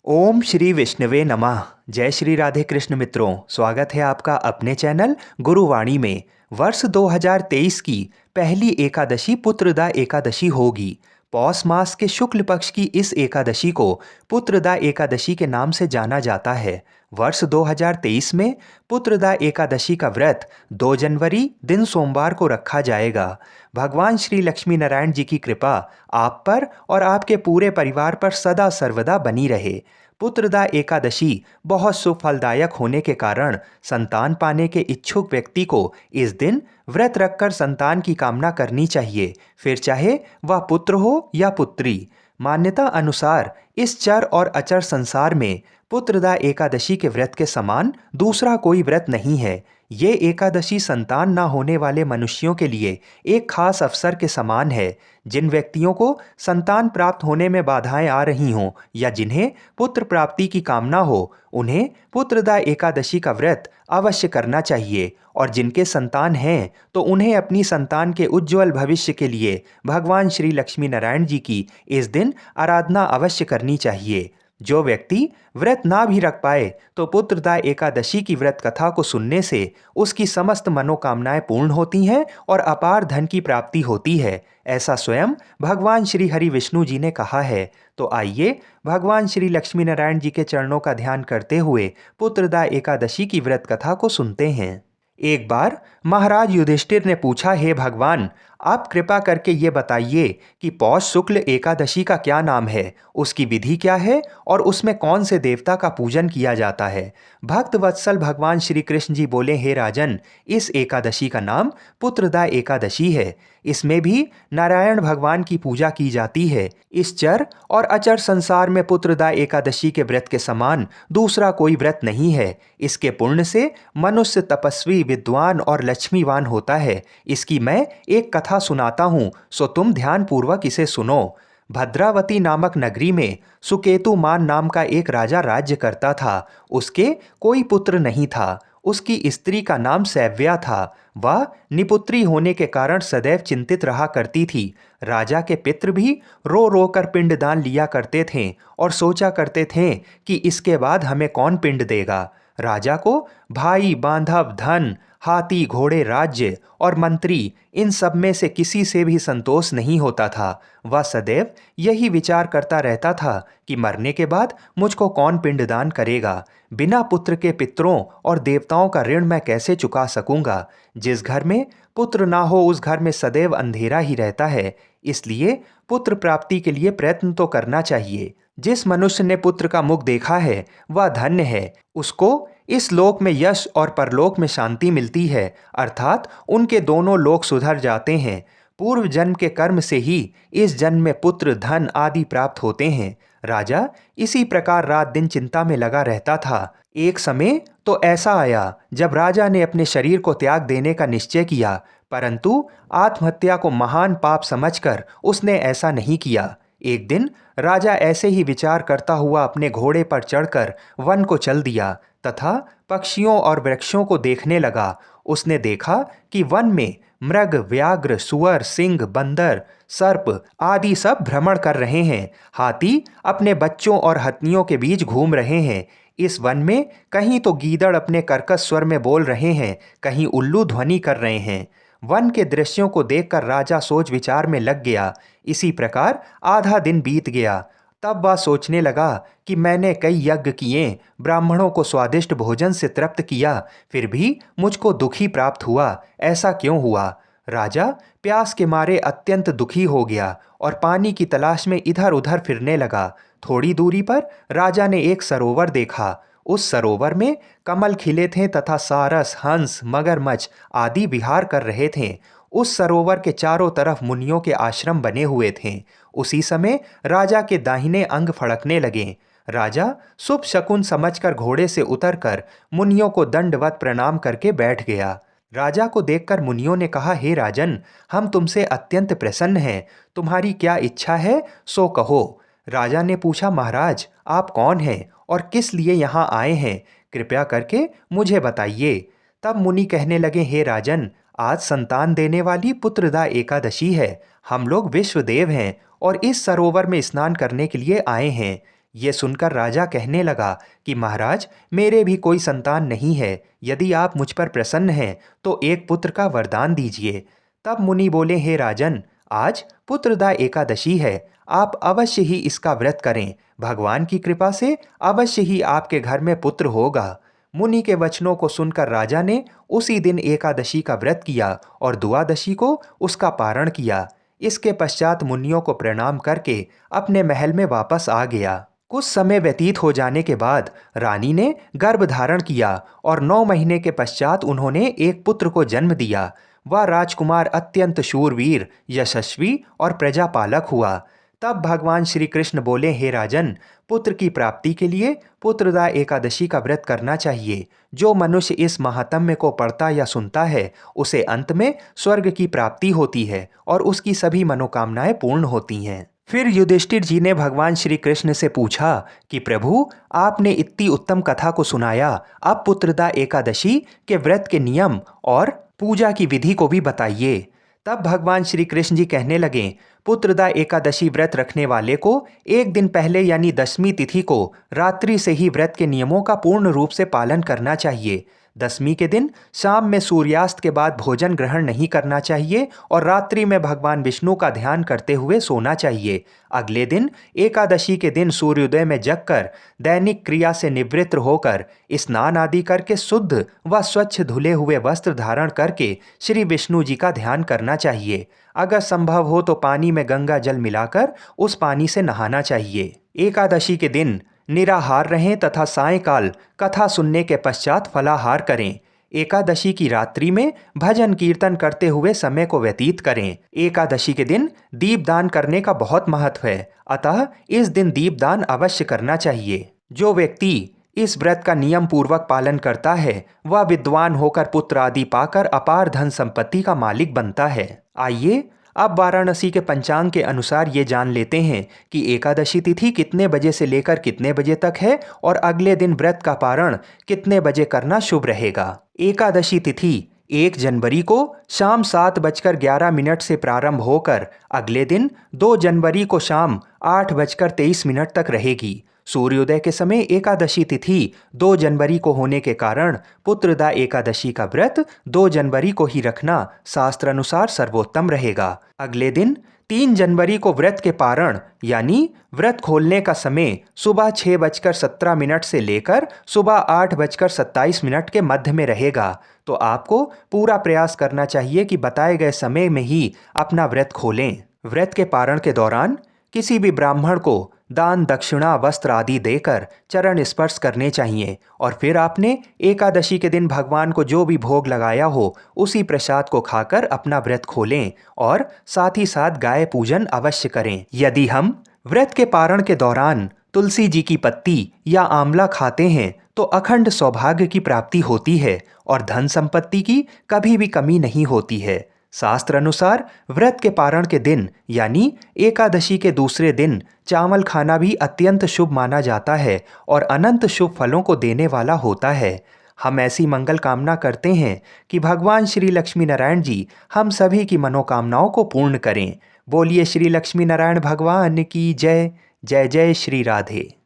ओम श्री विष्णवे नमः। जय श्री राधे कृष्ण मित्रों, स्वागत है आपका अपने चैनल गुरुवाणी में। वर्ष 2023 की पहली एकादशी पुत्रदा एकादशी होगी। पौष मास के शुक्ल पक्ष की इस एकादशी को पुत्रदा एकादशी के नाम से जाना जाता है। वर्ष 2023 में पुत्रदा एकादशी का व्रत 2 जनवरी दिन सोमवार को रखा जाएगा। भगवान श्री लक्ष्मी नारायण जी की कृपा आप पर और आपके पूरे परिवार पर सदा सर्वदा बनी रहे। पुत्रदा एकादशी बहुत सुफलदायक होने के कारण संतान पाने के इच्छुक व्यक्ति को इस दिन व्रत रखकर संतान की कामना करनी चाहिए, फिर चाहे वह पुत्र हो या पुत्री। मान्यता अनुसार इस चर और अचर संसार में पुत्रदा एकादशी के व्रत के समान दूसरा कोई व्रत नहीं है। ये एकादशी संतान ना होने वाले मनुष्यों के लिए एक खास अवसर के समान है। जिन व्यक्तियों को संतान प्राप्त होने में बाधाएं आ रही हों या जिन्हें पुत्र प्राप्ति की कामना हो, उन्हें पुत्रदा एकादशी का व्रत अवश्य करना चाहिए। और जिनके संतान हैं तो उन्हें अपनी संतान के उज्जवल भविष्य के लिए भगवान श्री लक्ष्मी नारायण जी की इस दिन आराधना अवश्य करनी चाहिए। जो व्यक्ति व्रत ना भी रख पाए तो पुत्रदा एकादशी की व्रत कथा को सुनने से उसकी समस्त मनोकामनाएं पूर्ण होती हैं और अपार धन की प्राप्ति होती है। ऐसा स्वयं भगवान श्री हरि विष्णु जी ने कहा है। तो आइए भगवान श्री लक्ष्मी नारायण जी के चरणों का ध्यान करते हुए पुत्रदा एकादशी की व्रत कथा को सुनते हैं। एक बार महाराज युधिष्ठिर ने पूछा, हे भगवान, आप कृपा करके ये बताइए कि पौष शुक्ल एकादशी का क्या नाम है, उसकी विधि क्या है और उसमें कौन से देवता का पूजन किया जाता है। भक्त वत्सल भगवान श्री कृष्ण जी बोले, हे राजन, इस एकादशी का नाम पुत्रदा एकादशी है। इसमें भी नारायण भगवान की पूजा की जाती है। इस चर और अचर संसार में पुत्रदा एकादशी के व्रत के समान दूसरा कोई व्रत नहीं है। इसके पुण्य से मनुष्य तपस्वी, विद्वान और लक्ष्मीवान होता है। इसकी मैं एक कथा सुनाता हूँ, सो तुम ध्यान पूर्वक इसे सुनो। भद्रावती नामक नगरी में सुकेतुमान नाम का एक राजा राज्य करता था। उसके कोई पुत्र नहीं था। उसकी स्त्री का नाम सैव्या था। वह निपुत्री होने के कारण सदैव चिंतित रहा करती थी। राजा के पितृ भी रो रो कर पिंडदान लिया करते थे और सोचा करते थे कि इसके बाद हमें कौन पिंड देगा। राजा को भाई, बांधव, धन, हाथी, घोड़े, राज्य और मंत्री, इन सब में से किसी से भी संतोष नहीं होता था। वह सदैव यही विचार करता रहता था कि मरने के बाद मुझको कौन पिंडदान करेगा। बिना पुत्र के पितरों और देवताओं का ऋण मैं कैसे चुका सकूंगा। जिस घर में पुत्र ना हो उस घर में सदैव अंधेरा ही रहता है। इसलिए पुत्र प्राप्ति के लिए प्रयत्न तो करना चाहिए। जिस मनुष्य ने पुत्र का मुख देखा है वह धन्य है। उसको इस लोक में यश और परलोक में शांति मिलती है, अर्थात उनके दोनों लोक सुधर जाते हैं। पूर्व जन्म के कर्म से ही इस जन्म में पुत्र, धन आदि प्राप्त होते हैं। राजा इसी प्रकार रात दिन चिंता में लगा रहता था। एक समय तो ऐसा आया जब राजा ने अपने शरीर को त्याग देने का निश्चय किया, परंतु आत्महत्या को महान पाप समझकर उसने ऐसा नहीं किया। एक दिन राजा ऐसे ही विचार करता हुआ अपने घोड़े पर चढ़कर वन को चल दिया तथा पक्षियों और वृक्षों को देखने लगा। उसने देखा कि वन में मृग, व्याघ्र, सुअर, सिंह, बंदर, सर्प आदि सब भ्रमण कर रहे हैं। हाथी अपने बच्चों और हथनियों के बीच घूम रहे हैं। इस वन में कहीं तो गीदड़ अपने कर्कश स्वर में बोल रहे हैं, कहीं उल्लू ध्वनि कर रहे हैं। वन के दृश्यों को देखकर राजा सोच विचार में लग गया। इसी प्रकार आधा दिन बीत गया। तब वह सोचने लगा कि मैंने कई यज्ञ किए, ब्राह्मणों को स्वादिष्ट भोजन से तृप्त किया, फिर भी मुझको दुखी प्राप्त हुआ। ऐसा क्यों हुआ। राजा प्यास के मारे अत्यंत दुखी हो गया और पानी की तलाश में इधर उधर फिरने लगा। थोड़ी दूरी पर राजा ने एक सरोवर देखा। उस सरोवर में कमल खिले थे तथा सारस, हंस, मगरमच्छ आदि विहार कर रहे थे। उस सरोवर के चारों तरफ मुनियों के आश्रम बने हुए थे। उसी समय राजा के दाहिने अंग फड़कने लगे। राजा शुभ शकुन समझकर घोड़े से उतरकर मुनियों को दंडवत प्रणाम करके बैठ गया। राजा को देखकर मुनियों ने कहा, हे राजन, हम तुमसे अत्यंत प्रसन्न हैं। तुम्हारी क्या इच्छा है सो कहो। राजा ने पूछा, महाराज, आप कौन हैं और किस लिए यहाँ आए हैं, कृपया करके मुझे बताइए। तब मुनि कहने लगे, हे राजन, आज संतान देने वाली पुत्रदा एकादशी है। हम लोग विश्वदेव हैं और इस सरोवर में स्नान करने के लिए आए हैं। ये सुनकर राजा कहने लगा कि महाराज, मेरे भी कोई संतान नहीं है। यदि आप मुझ पर प्रसन्न हैं तो एक पुत्र का वरदान दीजिए। तब मुनि बोले, हे राजन, आज पुत्रदा एकादशी है, आप अवश्य ही इसका व्रत करें। भगवान की कृपा से अवश्य ही आपके घर में पुत्र होगा। मुनि के वचनों को सुनकर राजा ने उसी दिन एकादशी का व्रत किया और द्वादशी को उसका पारण किया। इसके पश्चात मुनियों को प्रणाम करके अपने महल में वापस आ गया। कुछ समय व्यतीत हो जाने के बाद रानी ने गर्भ धारण किया और 9 महीने के पश्चात उन्होंने एक पुत्र को जन्म दिया। वह राजकुमार अत्यंत शूरवीर, यशस्वी और प्रजापालक हुआ। तब भगवान श्री कृष्ण बोले, हे राजन, पुत्र की प्राप्ति के लिए पुत्रदा एकादशी का व्रत करना चाहिए। जो मनुष्य इस महात्म्य को पढ़ता या सुनता है, उसे अंत में स्वर्ग की प्राप्ति होती है और उसकी सभी मनोकामनाएं पूर्ण होती हैं। फिर युधिष्ठिर जी ने भगवान श्री कृष्ण से पूछा कि प्रभु, आपने इतनी उत्तम कथा को सुनाया, अब पुत्रदा एकादशी के व्रत के नियम और पूजा की विधि को भी बताइए। तब भगवान श्री कृष्ण जी कहने लगे, पुत्रदा एकादशी व्रत रखने वाले को एक दिन पहले यानी 10वीं तिथि को रात्रि से ही व्रत के नियमों का पूर्ण रूप से पालन करना चाहिए। 10वीं के दिन शाम में सूर्यास्त के बाद भोजन ग्रहण नहीं करना चाहिए और रात्रि में भगवान विष्णु का ध्यान करते हुए सोना चाहिए। अगले दिन एकादशी के दिन सूर्योदय में जगकर दैनिक क्रिया से निवृत्त होकर स्नान आदि करके शुद्ध व स्वच्छ धुले हुए वस्त्र धारण करके श्री विष्णु जी का ध्यान करना चाहिए। अगर संभव हो तो पानी में गंगा जल मिलाकर उस पानी से नहाना चाहिए। एकादशी के दिन निराहार रहें तथा सायंकाल कथा सुनने के पश्चात फलाहार करें। एकादशी की रात्रि में भजन कीर्तन करते हुए समय को व्यतीत करें। एकादशी के दिन दीपदान करने का बहुत महत्व है, अतः इस दिन दीपदान अवश्य करना चाहिए। जो व्यक्ति इस व्रत का नियम पूर्वक पालन करता है, वह विद्वान होकर पुत्र आदि पाकर अपार धन संपत्ति का मालिक बनता है। आइए अब वाराणसी के पंचांग के अनुसार ये जान लेते हैं कि एकादशी तिथि कितने बजे से लेकर कितने बजे तक है और अगले दिन व्रत का पारण कितने बजे करना शुभ रहेगा। एकादशी तिथि 1 जनवरी को शाम 7:11 से प्रारंभ होकर अगले दिन 2 जनवरी को शाम 8:23 तक रहेगी। सूर्योदय के समय एकादशी तिथि 2 जनवरी को होने के कारण पुत्रदा एकादशी का व्रत 2 जनवरी को ही रखना शास्त्र अनुसार सर्वोत्तम रहेगा। अगले दिन 3 जनवरी को व्रत के पारण यानी व्रत खोलने का समय सुबह 6:17 से लेकर सुबह 8:27 के मध्य में रहेगा। तो आपको पूरा प्रयास करना चाहिए कि बताए गए समय में ही अपना व्रत खोलें। व्रत के पारण के दौरान किसी भी ब्राह्मण को दान, दक्षिणा, वस्त्र आदि देकर चरण स्पर्श करने चाहिए और फिर आपने एकादशी के दिन भगवान को जो भी भोग लगाया हो उसी प्रसाद को खाकर अपना व्रत खोलें और साथ ही साथ गाय पूजन अवश्य करें। यदि हम व्रत के पारण के दौरान तुलसी जी की पत्ती या आंवला खाते हैं तो अखंड सौभाग्य की प्राप्ति होती है और धन संपत्ति की कभी भी कमी नहीं होती है। शास्त्र अनुसार व्रत के पारण के दिन यानी एकादशी के दूसरे दिन चावल खाना भी अत्यंत शुभ माना जाता है और अनंत शुभ फलों को देने वाला होता है। हम ऐसी मंगल कामना करते हैं कि भगवान श्री लक्ष्मी नारायण जी हम सभी की मनोकामनाओं को पूर्ण करें। बोलिए श्री लक्ष्मी नारायण भगवान की जय। जय जय श्री राधे।